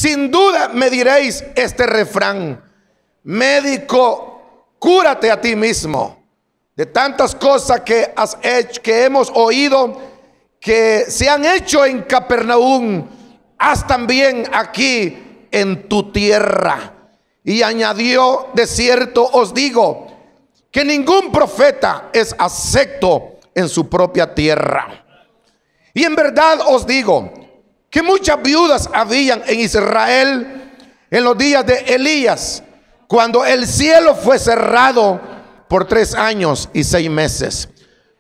Sin duda me diréis este refrán: médico, cúrate a ti mismo. De tantas cosas que has hecho, que hemos oído que se han hecho en Capernaum, haz también aquí en tu tierra. Y añadió: de cierto os digo que ningún profeta es acepto en su propia tierra. Y en verdad os digo que muchas viudas habían en Israel en los días de Elías, cuando el cielo fue cerrado por 3 años y 6 meses,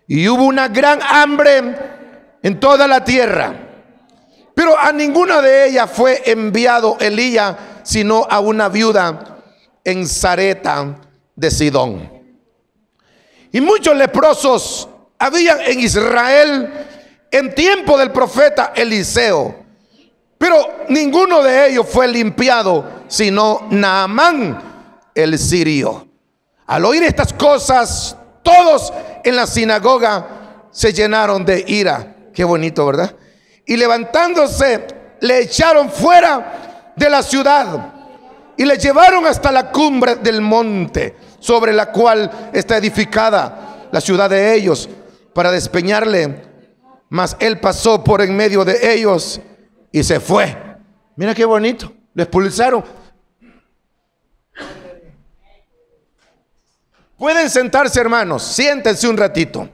y hubo una gran hambre en toda la tierra. Pero a ninguna de ellas fue enviado Elías, sino a una viuda en Sarepta de Sidón. Y muchos leprosos habían en Israel en tiempo del profeta Eliseo, pero ninguno de ellos fue limpiado, sino Naamán el sirio. Al oír estas cosas, todos en la sinagoga se llenaron de ira. Qué bonito, ¿verdad? Y levantándose, le echaron fuera de la ciudad y le llevaron hasta la cumbre del monte sobre la cual está edificada la ciudad de ellos, para despeñarle. Mas él pasó por en medio de ellos y se fue. Mira qué bonito. Lo expulsaron. Pueden sentarse, hermanos. Siéntense un ratito.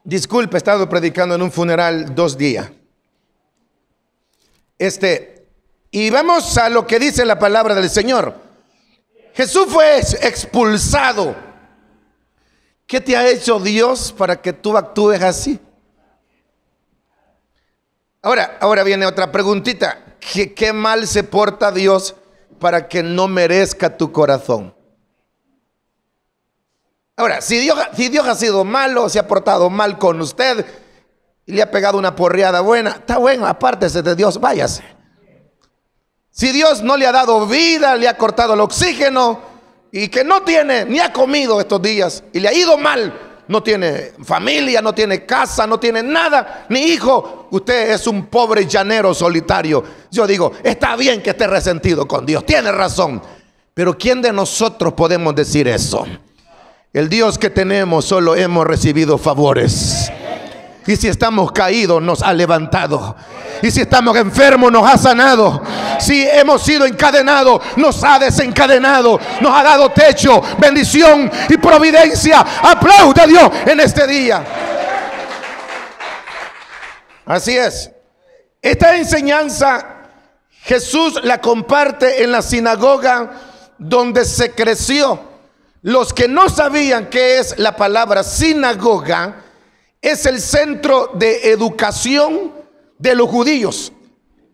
Disculpe, he estado predicando en un funeral 2 días. Y vamos a lo que dice la palabra del Señor. Jesús fue expulsado. ¿Qué te ha hecho Dios para que tú actúes así? Ahora viene otra preguntita. ¿Qué mal se porta Dios para que no merezca tu corazón? Ahora, si Dios ha sido malo, se ha portado mal con usted y le ha pegado una porreada buena, está bueno, apártese de Dios, váyase. Si Dios no le ha dado vida, le ha cortado el oxígeno y que no tiene, ni ha comido estos días y le ha ido mal, no tiene familia, no tiene casa, no tiene nada, ni hijo, usted es un pobre llanero solitario. Yo digo, está bien que esté resentido con Dios, tiene razón, pero ¿quién de nosotros podemos decir eso? El Dios que tenemos solo hemos recibido favores. Y si estamos caídos, nos ha levantado. Y si estamos enfermos, nos ha sanado. Si hemos sido encadenados, nos ha desencadenado. Nos ha dado techo, bendición y providencia. Aplauda a Dios en este día. Así es. Esta enseñanza Jesús la comparte en la sinagoga donde se creció. Los que no sabían qué es la palabra sinagoga, es el centro de educación de los judíos.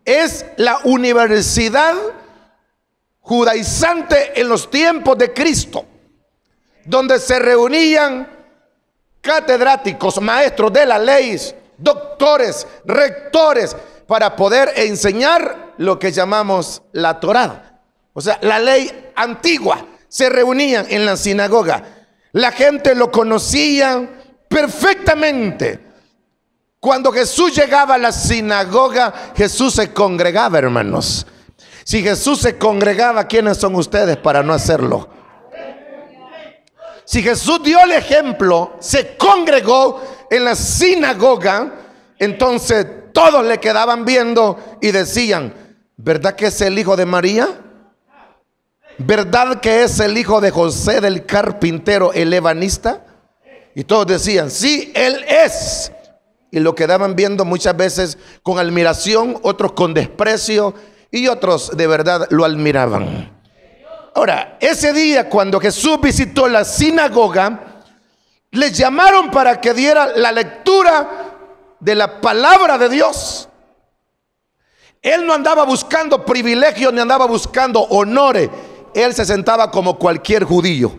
Es la universidad judaizante en los tiempos de Cristo, donde se reunían catedráticos, maestros de la ley, doctores, rectores, para poder enseñar lo que llamamos la Torá, o sea, la ley antigua. Se reunían en la sinagoga. La gente lo conocía perfectamente. Cuando Jesús llegaba a la sinagoga, Jesús se congregaba, hermanos. Si Jesús se congregaba, ¿quiénes son ustedes para no hacerlo? Si Jesús dio el ejemplo, se congregó en la sinagoga, entonces todos le quedaban viendo y decían: ¿verdad que es el hijo de María? ¿Verdad que es el hijo de José del carpintero, el ebanista? Y todos decían: sí, él es. Y lo quedaban viendo muchas veces con admiración, otros con desprecio, y otros de verdad lo admiraban. Ahora, ese día cuando Jesús visitó la sinagoga, le llamaron para que diera la lectura de la palabra de Dios. Él no andaba buscando privilegios ni andaba buscando honores. Él se sentaba como cualquier judío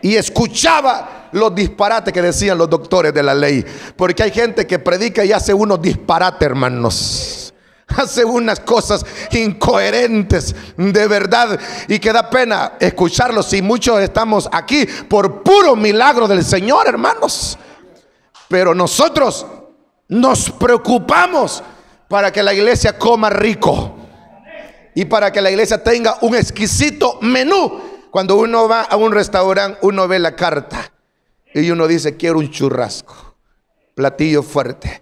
y escuchaba los disparates que decían los doctores de la ley. Porque hay gente que predica y hace unos disparates, hermanos. Hace unas cosas incoherentes de verdad y que da pena escucharlos. Y muchos estamos aquí por puro milagro del Señor, hermanos. Pero nosotros nos preocupamos para que la iglesia coma rico y para que la iglesia tenga un exquisito menú. Cuando uno va a un restaurante, uno ve la carta y uno dice: quiero un churrasco, platillo fuerte.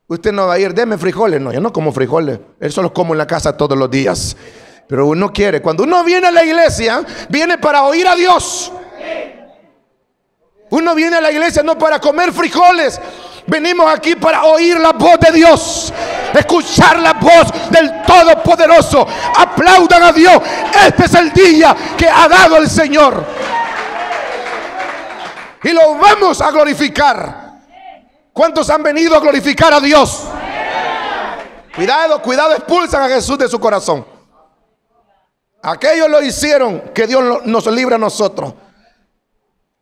Usted no va a ir: deme frijoles. No, yo no como frijoles, eso los como en la casa todos los días. Pero uno quiere, cuando uno viene a la iglesia, viene para oír a Dios. Uno viene a la iglesia no para comer frijoles. Venimos aquí para oír la voz de Dios, escuchar la voz del Todopoderoso. Aplaudan a Dios. Este es el día que ha dado el Señor y lo vamos a glorificar. ¿Cuántos han venido a glorificar a Dios? Cuidado, cuidado, expulsan a Jesús de su corazón. Aquellos lo hicieron, que Dios nos libre a nosotros.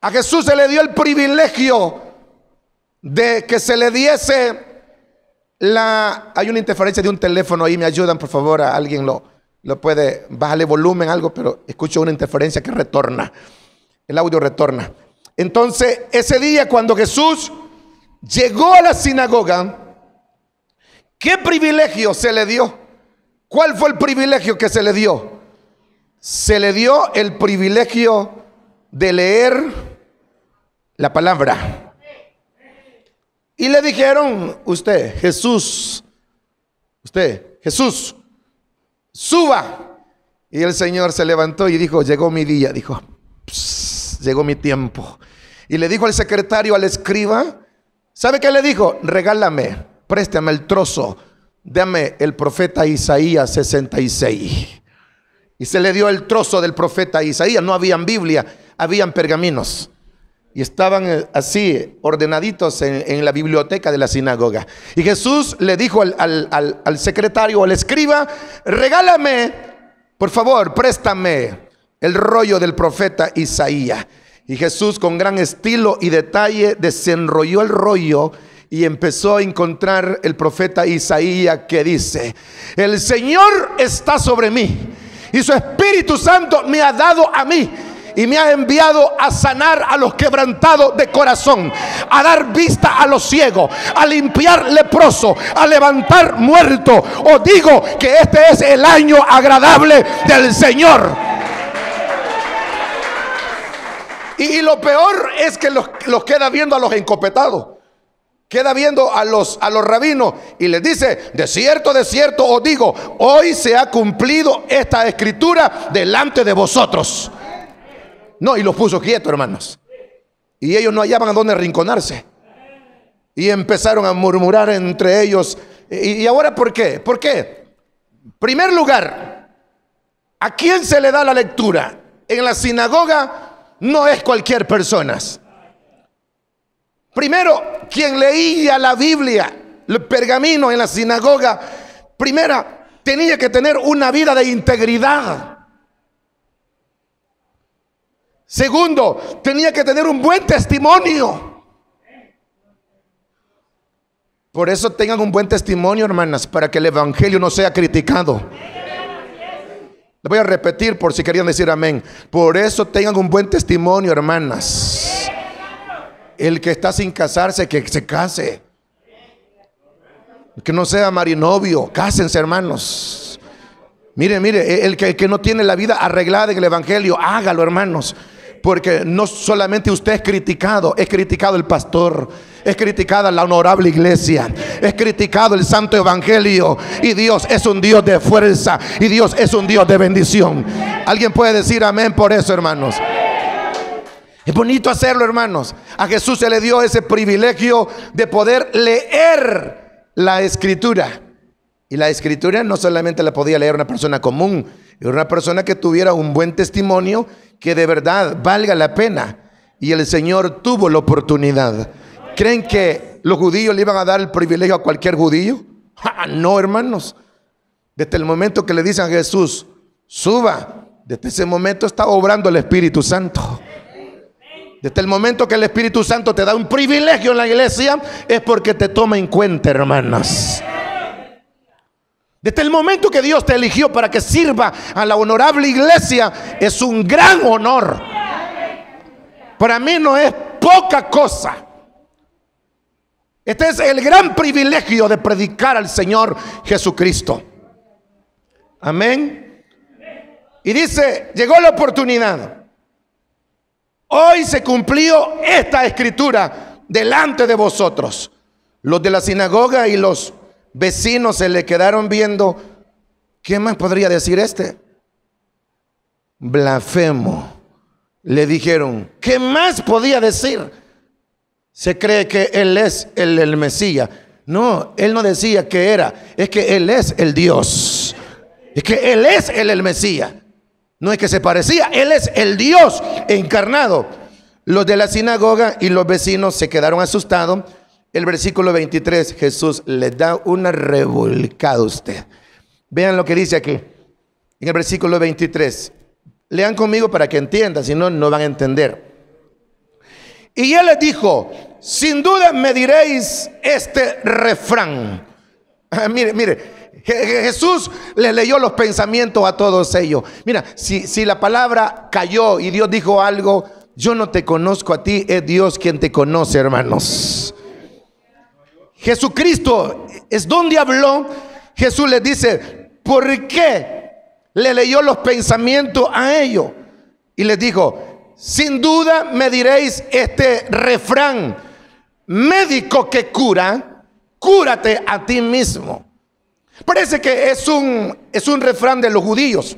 A Jesús se le dio el privilegio de que se le diese hay una interferencia de un teléfono ahí, me ayudan por favor, a alguien lo puede, bájale volumen algo, pero escucho una interferencia que retorna, el audio retorna. Entonces ese día cuando Jesús llegó a la sinagoga, ¿qué privilegio se le dio? ¿Cuál fue el privilegio que se le dio? Se le dio el privilegio de leer la palabra. Y le dijeron: Jesús, suba. Y el Señor se levantó y dijo: llegó mi día, dijo, llegó mi tiempo. Y le dijo al secretario, al escriba, ¿sabe qué le dijo? Regálame, préstame el trozo, dame el profeta Isaías 66. Y se le dio el trozo del profeta Isaías. No habían Biblia, habían pergaminos. Y estaban así ordenaditos en la biblioteca de la sinagoga. Y Jesús le dijo al secretario, al escriba: regálame, por favor, préstame el rollo del profeta Isaías. Y Jesús, con gran estilo y detalle, desenrolló el rollo y empezó a encontrar el profeta Isaías, que dice: el Señor está sobre mí y su Espíritu Santo me ha dado a mí y me ha enviado a sanar a los quebrantados de corazón, a dar vista a los ciegos, a limpiar leprosos, a levantar muertos. Os digo que este es el año agradable del Señor. Y lo peor es que los queda viendo a los encopetados, queda viendo a los rabinos y les dice: de cierto os digo, hoy se ha cumplido esta escritura delante de vosotros. No, y los puso quietos, hermanos. Y ellos no hallaban a dónde arrinconarse. Y empezaron a murmurar entre ellos. ¿Y ahora por qué? ¿Por qué? Primer lugar, ¿a quién se le da la lectura? En la sinagoga no es cualquier persona. Primero, quien leía la Biblia, el pergamino en la sinagoga, primera, tenía que tener una vida de integridad. Segundo, tenía que tener un buen testimonio. Por eso tengan un buen testimonio, hermanas, para que el evangelio no sea criticado. Le voy a repetir por si querían decir amén. Por eso tengan un buen testimonio, hermanas. El que está sin casarse, que se case. Que no sea marinovio, cásense, hermanos. Mire, el que no tiene la vida arreglada en el evangelio, hágalo, hermanos. Porque no solamente usted es criticado el pastor, es criticada la honorable iglesia, es criticado el santo evangelio. Y Dios es un Dios de fuerza, y Dios es un Dios de bendición. ¿Alguien puede decir amén por eso, hermanos? Es bonito hacerlo, hermanos. A Jesús se le dio ese privilegio de poder leer la escritura. Y la escritura no solamente la podía leer una persona común, era una persona que tuviera un buen testimonio, que de verdad valga la pena. Y el Señor tuvo la oportunidad. ¿Creen que los judíos le iban a dar el privilegio a cualquier judío? No, hermanos. Desde el momento que le dicen a Jesús: suba, desde ese momento está obrando el Espíritu Santo. Desde el momento que el Espíritu Santo te da un privilegio en la iglesia, es porque te toma en cuenta, hermanas. Desde el momento que Dios te eligió para que sirva a la honorable iglesia, es un gran honor. Para mí no es poca cosa. Este es el gran privilegio de predicar al Señor Jesucristo. Amén. Y dice, llegó la oportunidad. Hoy se cumplió esta escritura delante de vosotros. Los de la sinagoga y los vecinos se le quedaron viendo. ¿Qué más podría decir este? Blasfemo. Le dijeron, ¿qué más podía decir? Se cree que él es el Mesías. No, él no decía que era. Es que él es el Dios. Es que él es el Mesías. No es que se parecía, él es el Dios encarnado. Los de la sinagoga y los vecinos se quedaron asustados. El versículo 23, Jesús les da una revolcada a usted. Vean lo que dice aquí, en el versículo 23. Lean conmigo para que entiendan, si no, no van a entender. Y él les dijo, sin duda me diréis este refrán. Mire, Jesús le leyó los pensamientos a todos ellos. Mira, si la palabra cayó y Dios dijo algo, yo no te conozco a ti, es Dios quien te conoce, hermanos. Jesucristo es donde habló. Jesús les dice, ¿por qué le leyó los pensamientos a ellos? Y les dijo, sin duda me diréis este refrán: médico que cura, cúrate a ti mismo. Parece que es un refrán de los judíos.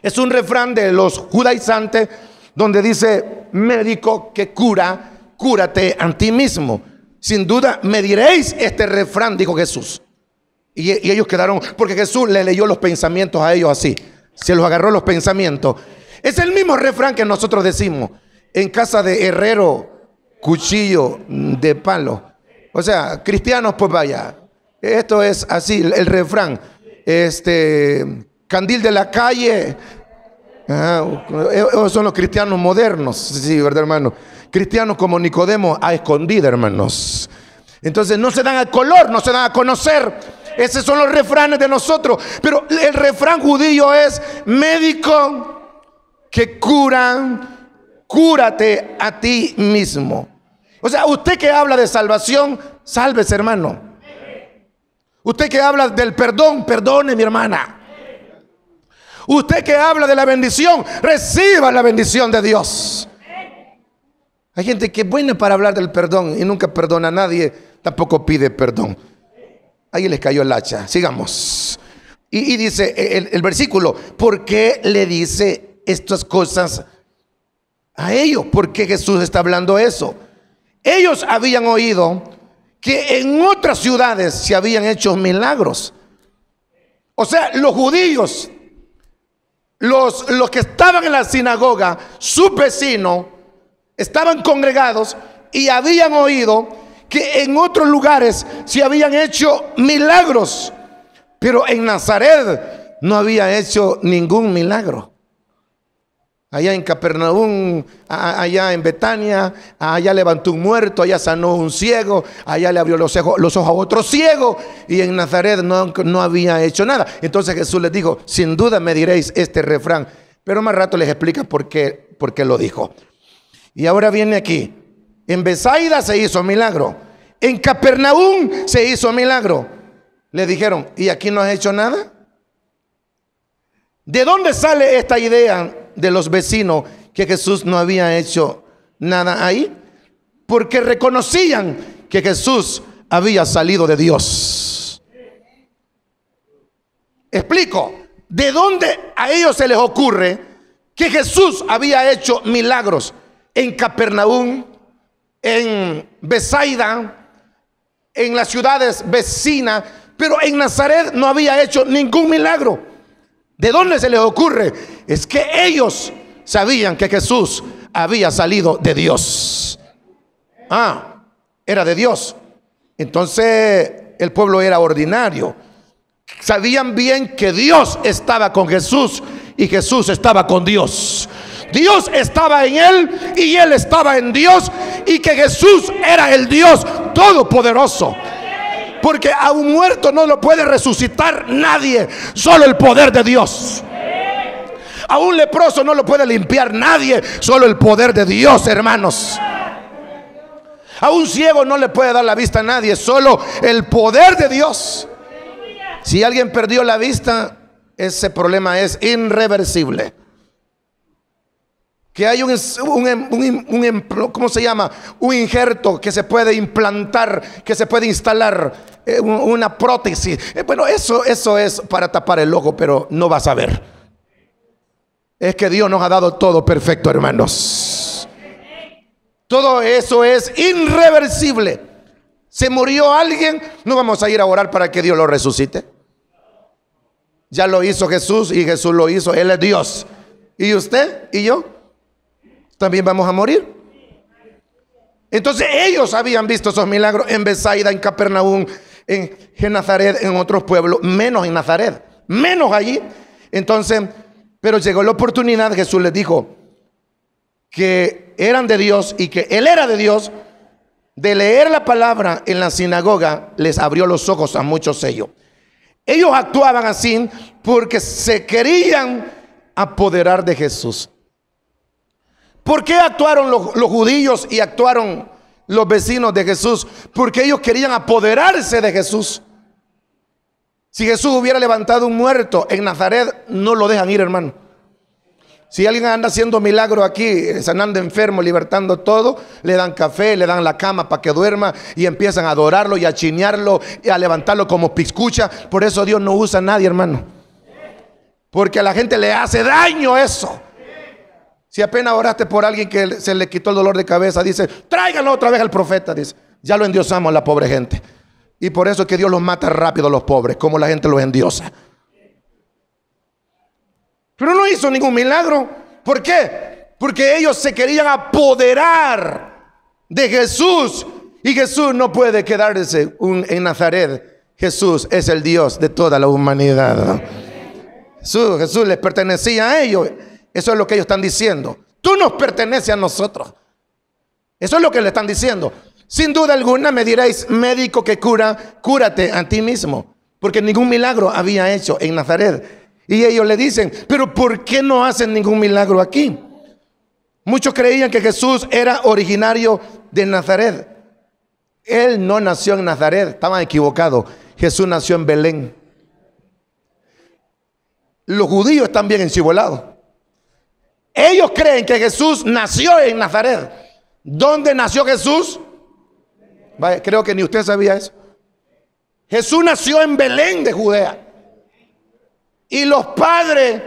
Es un refrán de los judaizantes donde dice, médico que cura, cúrate a ti mismo. Sin duda me diréis este refrán, dijo Jesús. Y ellos quedaron, porque Jesús le leyó los pensamientos a ellos así. Se los agarró los pensamientos. Es el mismo refrán que nosotros decimos: en casa de herrero, cuchillo de palo. O sea, cristianos, pues vaya. Esto es así, el refrán. Candil de la calle. Son los cristianos modernos. Sí, ¿verdad, hermano? Cristianos como Nicodemo a escondida, hermanos. Entonces no se dan a color, no se dan a conocer. Esos son los refranes de nosotros. Pero el refrán judío es: médico que cura, cúrate a ti mismo. O sea, usted que habla de salvación, sálvese, hermano. Usted que habla del perdón, perdone, mi hermana. Usted que habla de la bendición, reciba la bendición de Dios. Hay gente que es buena para hablar del perdón y nunca perdona a nadie, tampoco pide perdón. Ahí les cayó el hacha. Sigamos. Y dice el versículo: ¿por qué le dice estas cosas a ellos? ¿Por qué Jesús está hablando eso? Ellos habían oído que en otras ciudades se habían hecho milagros. O sea, los judíos, los que estaban en la sinagoga, sus vecinos, estaban congregados y habían oído que en otros lugares se habían hecho milagros, pero en Nazaret no había hecho ningún milagro. Allá en Capernaum, allá en Betania, allá levantó un muerto, allá sanó un ciego, allá le abrió los ojos a otro ciego, y en Nazaret no había hecho nada. Entonces Jesús les dijo: sin duda me diréis este refrán. Pero más rato les explica por qué lo dijo. Y ahora viene aquí: en Betsaida se hizo milagro, en Capernaum se hizo milagro. Le dijeron: ¿y aquí no has hecho nada? ¿De dónde sale esta idea de los vecinos que Jesús no había hecho nada ahí? Porque reconocían que Jesús había salido de Dios. Explico: ¿de dónde a ellos se les ocurre que Jesús había hecho milagros en Capernaum, en Betsaida, en las ciudades vecinas, pero en Nazaret no había hecho ningún milagro? ¿De dónde se les ocurre? Es que ellos sabían que Jesús había salido de Dios. Era de Dios. Entonces el pueblo era ordinario. Sabían bien que Dios estaba con Jesús y Jesús estaba con Dios. Dios estaba en él y él estaba en Dios, y que Jesús era el Dios todopoderoso. Porque a un muerto no lo puede resucitar nadie, solo el poder de Dios. A un leproso no lo puede limpiar nadie, solo el poder de Dios, hermanos. A un ciego no le puede dar la vista a nadie, solo el poder de Dios. Si alguien perdió la vista, ese problema es irreversible. Que hay ¿cómo se llama? Un injerto que se puede implantar, que se puede instalar, una prótesis. Bueno, eso es para tapar el ojo, pero no vas a ver. Es que Dios nos ha dado todo perfecto, hermanos. Todo eso es irreversible. Se murió alguien, no vamos a ir a orar para que Dios lo resucite. Ya lo hizo Jesús y Jesús lo hizo. Él es Dios. ¿Y usted y yo? También vamos a morir. Entonces ellos habían visto esos milagros en Betsaida, en Capernaum, en Nazaret, en otros pueblos, menos en Nazaret, menos allí. Entonces, pero llegó la oportunidad, Jesús les dijo que eran de Dios y que Él era de Dios. De leer la palabra en la sinagoga, les abrió los ojos a muchos ellos. Ellos actuaban así porque se querían apoderar de Jesús. ¿Por qué actuaron los judíos y actuaron los vecinos de Jesús? Porque ellos querían apoderarse de Jesús. Si Jesús hubiera levantado un muerto en Nazaret, no lo dejan ir, hermano. Si alguien anda haciendo milagro aquí, sanando enfermo, libertando todo, le dan café, le dan la cama para que duerma y empiezan a adorarlo y a chinearlo y a levantarlo como piscucha. Por eso Dios no usa a nadie, hermano, porque a la gente le hace daño eso. Si apenas oraste por alguien que se le quitó el dolor de cabeza, dice, tráiganlo otra vez al profeta, dice, ya lo endiosamos a la pobre gente. Y por eso es que Dios los mata rápido a los pobres, como la gente los endiosa. Pero no hizo ningún milagro. ¿Por qué? Porque ellos se querían apoderar de Jesús. Y Jesús no puede quedarse en Nazaret. Jesús es el Dios de toda la humanidad. Jesús les pertenecía a ellos. Eso es lo que ellos están diciendo. Tú nos perteneces a nosotros. Eso es lo que le están diciendo. Sin duda alguna me diréis, médico que cura, cúrate a ti mismo. Porque ningún milagro había hecho en Nazaret. Y ellos le dicen, pero ¿por qué no hacen ningún milagro aquí? Muchos creían que Jesús era originario de Nazaret. Él no nació en Nazaret, estaban equivocados. Jesús nació en Belén. Los judíos están bien encibolados. Ellos creen que Jesús nació en Nazaret. ¿Dónde nació Jesús? Vaya, creo que ni usted sabía eso. Jesús nació en Belén de Judea. Y los padres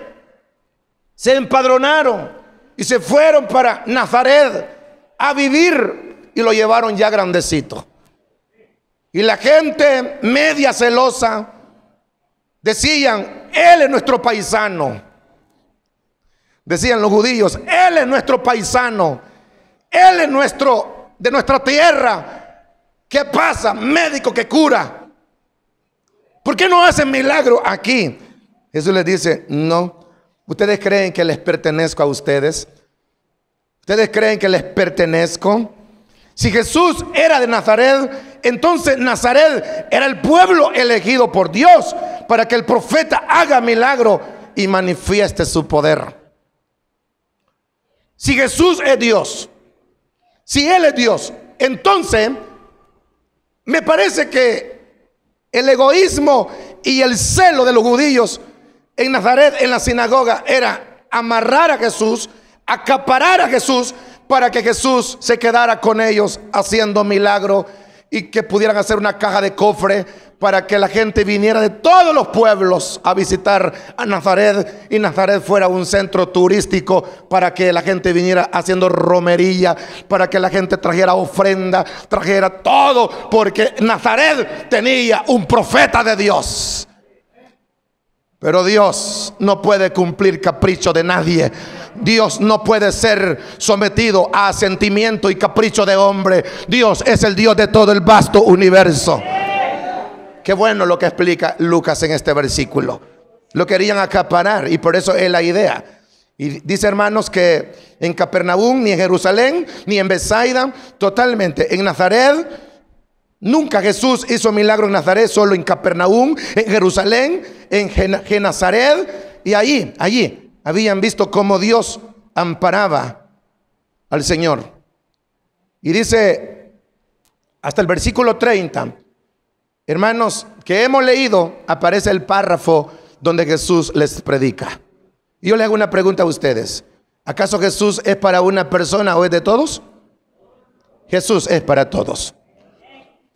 se empadronaron y se fueron para Nazaret a vivir y lo llevaron ya grandecito. Y la gente media celosa decían, Él es nuestro paisano. Decían los judíos, Él es nuestro paisano. Él es de nuestra tierra. ¿Qué pasa? Médico que cura. ¿Por qué no hacen milagro aquí? Jesús les dice, no. ¿Ustedes creen que les pertenezco a ustedes? ¿Ustedes creen que les pertenezco? Si Jesús era de Nazaret, entonces Nazaret era el pueblo elegido por Dios para que el profeta haga milagro y manifieste su poder. Si Jesús es Dios, si Él es Dios, entonces me parece que el egoísmo y el celo de los judíos en Nazaret, en la sinagoga, era amarrar a Jesús, acaparar a Jesús para que Jesús se quedara con ellos haciendo milagro y que pudieran hacer una caja de cofre para que la gente viniera de todos los pueblos a visitar a Nazaret y Nazaret fuera un centro turístico para que la gente viniera haciendo romería, para que la gente trajera ofrenda, trajera todo, porque Nazaret tenía un profeta de Dios. Pero Dios no puede cumplir capricho de nadie. Dios no puede ser sometido a sentimiento y capricho de hombre. Dios es el Dios de todo el vasto universo. Qué bueno lo que explica Lucas en este versículo. Lo querían acaparar y por eso es la idea. Y dice, hermanos, que en Capernaum, ni en Jerusalén, ni en Betsaida, totalmente en Nazaret. Nunca Jesús hizo milagro en Nazaret, solo en Capernaum, en Jerusalén, en Genazaret. Y allí habían visto cómo Dios amparaba al Señor. Y dice hasta el versículo 30, hermanos, que hemos leído, aparece el párrafo donde Jesús les predica. Y yo le hago una pregunta a ustedes. ¿Acaso Jesús es para una persona o es de todos? Jesús es para todos.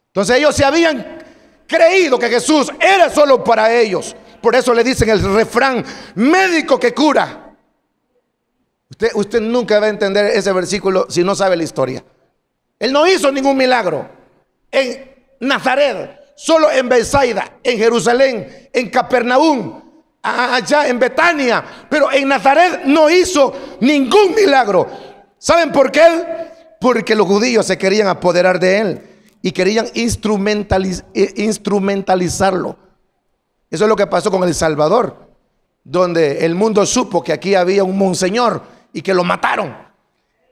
Entonces ellos se habían creído que Jesús era solo para ellos. Por eso le dicen el refrán, médico que cura. Usted nunca va a entender ese versículo si no sabe la historia. Él no hizo ningún milagro en Nazaret, solo en Betsaida, en Jerusalén, en Capernaum, allá en Betania, pero en Nazaret no hizo ningún milagro. ¿Saben por qué? Porque los judíos se querían apoderar de él y querían instrumentalizarlo. Eso es lo que pasó con El Salvador, donde el mundo supo que aquí había un monseñor y que lo mataron.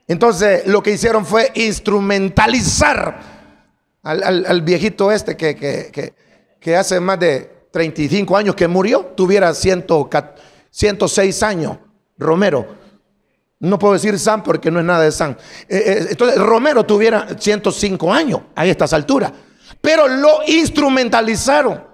Entonces lo que hicieron fue instrumentalizar al viejito este que hace más de 35 años que murió, tuviera 106 años, Romero. No puedo decir San porque no es nada de San. Entonces Romero tuviera 105 años a estas alturas, pero lo instrumentalizaron.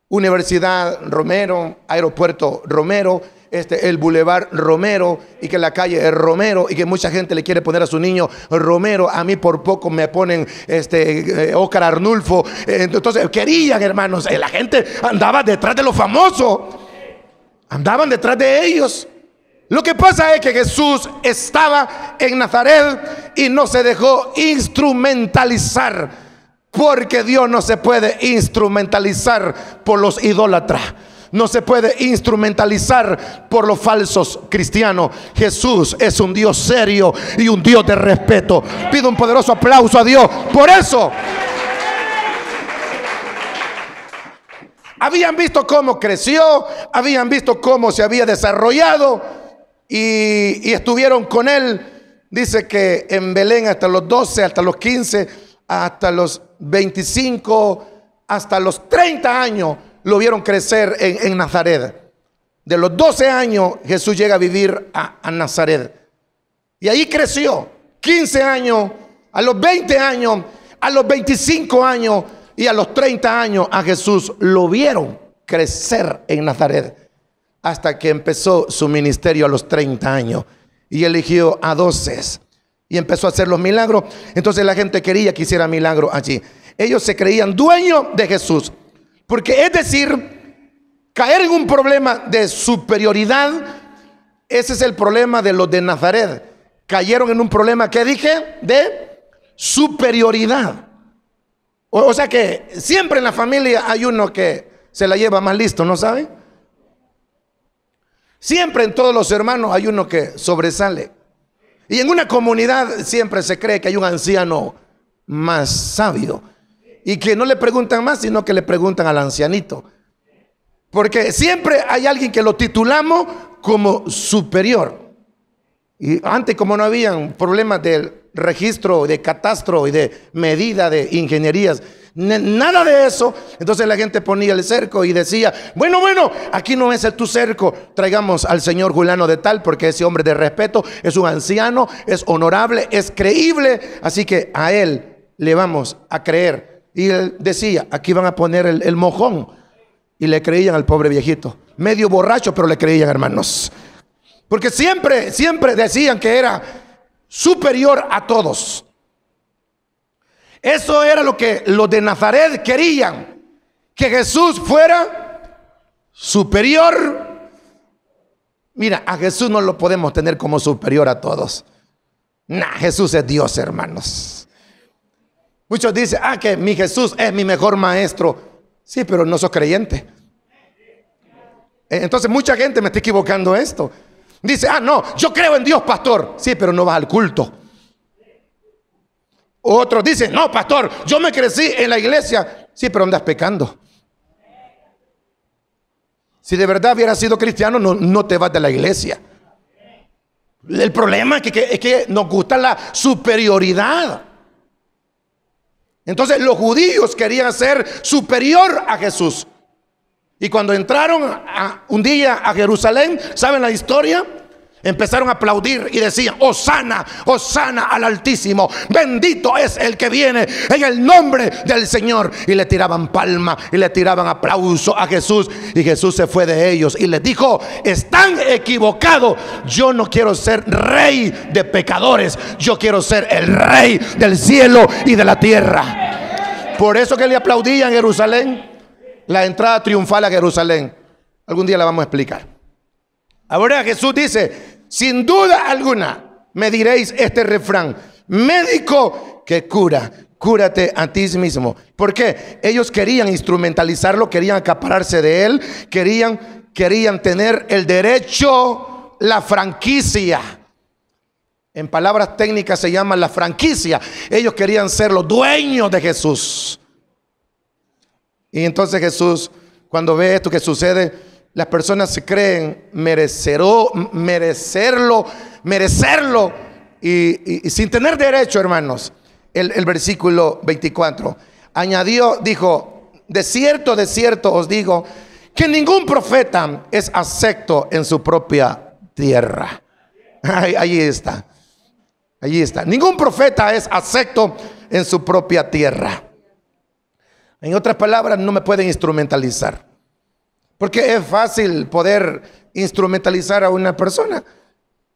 Universidad Romero, Aeropuerto Romero, el Boulevard Romero, y que la calle es Romero, y que mucha gente le quiere poner a su niño Romero. A mí por poco me ponen Óscar Arnulfo. Entonces querían, hermanos, la gente andaba detrás de los famosos, andaban detrás de ellos. Lo que pasa es que Jesús estaba en Nazaret y no se dejó instrumentalizar, porque Dios no se puede instrumentalizar por los idólatras, no se puede instrumentalizar por los falsos cristianos. Jesús es un Dios serio y un Dios de respeto. Pido un poderoso aplauso a Dios por eso. Habían visto cómo creció, habían visto cómo se había desarrollado y estuvieron con él. Dice que en Belén hasta los 12, hasta los 15, hasta los 25, hasta los 30 años lo vieron crecer en Nazaret. De los 12 años Jesús llega a vivir a Nazaret y ahí creció. 15 años, a los 20 años, a los 25 años y a los 30 años a Jesús lo vieron crecer en Nazaret, hasta que empezó su ministerio a los 30 años y eligió a 12 y empezó a hacer los milagros. Entonces la gente quería que hiciera milagros allí. Ellos se creían dueños de Jesús, porque es decir, caer en un problema de superioridad. Ese es el problema de los de Nazaret. Cayeron en un problema, ¿qué dije? De superioridad. O sea que siempre en la familia hay uno que se la lleva más listo, ¿no saben? Siempre en todos los hermanos hay uno que sobresale. Y en una comunidad siempre se cree que hay un anciano más sabio y que no le preguntan más, sino que le preguntan al ancianito, porque siempre hay alguien que lo titulamos como superior. Y antes, como no habían problemas de registro, de catastro y de medida de ingenierías, nada de eso, entonces la gente ponía el cerco y decía, bueno, aquí no es tu cerco, traigamos al señor Juliano de tal, porque ese hombre de respeto es un anciano, es honorable, es creíble, así que a él le vamos a creer. Y él decía, aquí van a poner el mojón, y le creían al pobre viejito, medio borracho, pero le creían, hermanos, porque siempre decían que era superior a todos. Eso era lo que los de Nazaret querían, que Jesús fuera superior. Mira, a Jesús no lo podemos tener como superior a todos. Jesús es Dios, hermanos. Muchos dicen, que mi Jesús es mi mejor maestro. Sí, pero no sos creyente. Entonces mucha gente me está equivocando esto. Dice, no, yo creo en Dios, pastor. Sí, pero no vas al culto. Otros dicen, no, pastor, yo me crecí en la iglesia. Sí, pero andas pecando. Si de verdad hubieras sido cristiano, no te vas de la iglesia. El problema es que nos gusta la superioridad. Entonces los judíos querían ser superior a Jesús. Y cuando entraron un día a Jerusalén, ¿saben la historia? Empezaron a aplaudir y decían: Hosana, Hosana al Altísimo, bendito es el que viene en el nombre del Señor. Y le tiraban palma y le tiraban aplauso a Jesús. Y Jesús se fue de ellos y les dijo: están equivocados. Yo no quiero ser rey de pecadores, yo quiero ser el rey del cielo y de la tierra. Por eso que le aplaudían en Jerusalén, la entrada triunfal a Jerusalén. Algún día la vamos a explicar. Ahora Jesús dice: sin duda alguna me diréis este refrán: médico que cura, cúrate a ti mismo. ¿Por qué? Ellos querían instrumentalizarlo, querían acapararse de él, querían tener el derecho, la franquicia. En palabras técnicas se llama la franquicia. Ellos querían ser los dueños de Jesús. Y entonces Jesús, cuando ve esto que sucede, las personas se creen merecerlo y sin tener derecho, hermanos. El versículo 24 añadió, dijo: de cierto os digo que ningún profeta es acepto en su propia tierra. Allí está. Ningún profeta es acepto en su propia tierra. En otras palabras, no me pueden instrumentalizar. Porque es fácil poder instrumentalizar a una persona.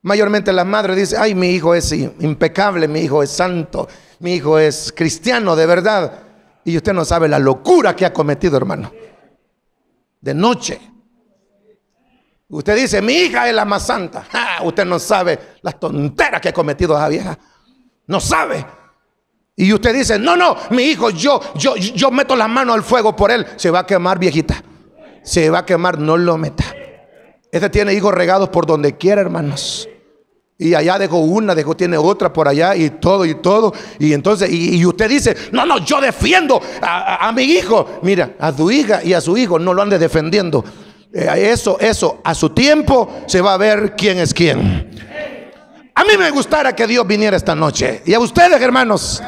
Mayormente las madres dicen: ay, mi hijo es impecable, mi hijo es santo, mi hijo es cristiano de verdad. Y usted no sabe la locura que ha cometido, hermano. De noche usted dice: mi hija es la más santa. Usted no sabe las tonteras que ha cometido esa vieja. No sabe. Y usted dice: no, mi hijo, yo meto la mano al fuego por él. Se va a quemar, viejita. Se va a quemar, no lo meta. Este tiene hijos regados por donde quiera, hermanos. Y allá dejó una, tiene otra por allá y todo. Y entonces, y usted dice: no, yo defiendo a mi hijo. Mira, a tu hija y a su hijo no lo ande defendiendo. Eso, a su tiempo se va a ver quién es quién. A mí me gustara que Dios viniera esta noche. Y a ustedes, hermanos,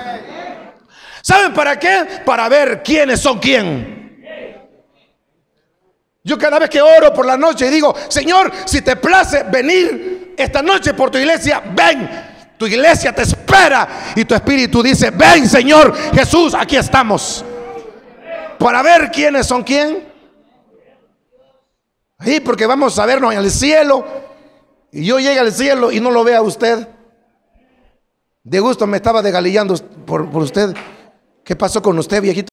¿saben para qué? Para ver quiénes son quién. Yo cada vez que oro por la noche digo: Señor, si te place venir esta noche por tu iglesia, ven. Tu iglesia te espera y tu espíritu dice: ven, Señor Jesús, aquí estamos. Para ver quiénes son quién. Ahí, porque vamos a vernos en el cielo. Y yo llegue al cielo y no lo vea usted. De gusto me estaba desgalillando por usted. ¿Qué pasó con usted, viejito?